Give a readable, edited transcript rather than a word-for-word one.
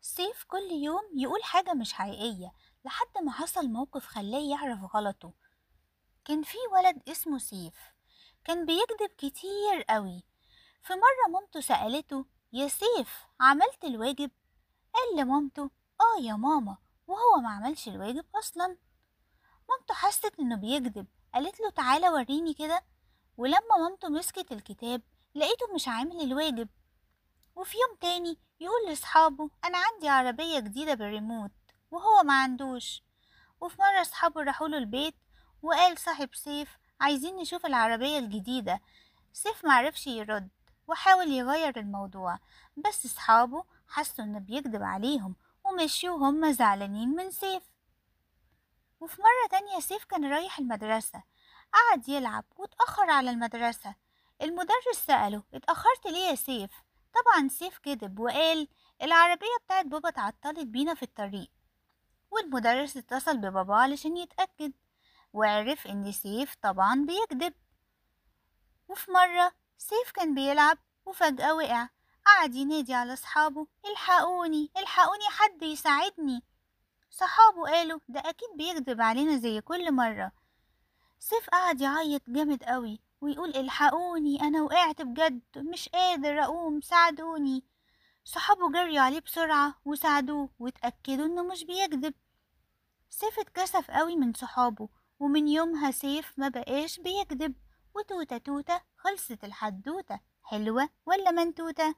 سيف كل يوم يقول حاجة مش حقيقية لحد ما حصل موقف خلاه يعرف غلطه. كان في ولد اسمه سيف، كان بيكذب كتير قوي. في مرة مامته سألته: يا سيف عملت الواجب؟ قال لمامته: اه يا ماما، وهو ما عملش الواجب اصلا. مامته حست انه بيكذب، قالت له: تعالى وريني كده. ولما مامته مسكت الكتاب لقيته مش عامل الواجب. وفي يوم تاني يقول لأصحابه: أنا عندي عربية جديدة بالريموت، وهو ما عندوش. وفي مرة أصحابه راحوله البيت، وقال صاحب سيف: عايزين نشوف العربية الجديدة. سيف معرفش يرد وحاول يغير الموضوع، بس أصحابه حسوا إنه بيكذب عليهم ومشيوا هما زعلانين من سيف. وفي مرة تانية سيف كان رايح المدرسة، قعد يلعب واتأخر على المدرسة. المدرس سأله: اتأخرت ليه يا سيف؟ طبعا سيف كذب وقال: العربية بتاعت بابا اتعطلت بينا في الطريق. والمدرس اتصل ببابا علشان يتأكد، وعرف ان سيف طبعا بيكذب. وفي مرة سيف كان بيلعب وفجأة وقع، قعد ينادي على أصحابه: الحقوني الحقوني، حد يساعدني. صحابه قالوا: ده أكيد بيكذب علينا زي كل مرة. سيف قعد يعيط جامد قوي ويقول: الحقوني انا وقعت بجد، مش قادر اقوم، ساعدوني. صحابه جريوا عليه بسرعة وساعدوه واتأكدوا انه مش بيكذب. سيف اتكسف قوي من صحابه، ومن يومها سيف ما بقاش بيكذب. وتوتة توتة خلصت الحدوتة. حلوة ولا منتوتة؟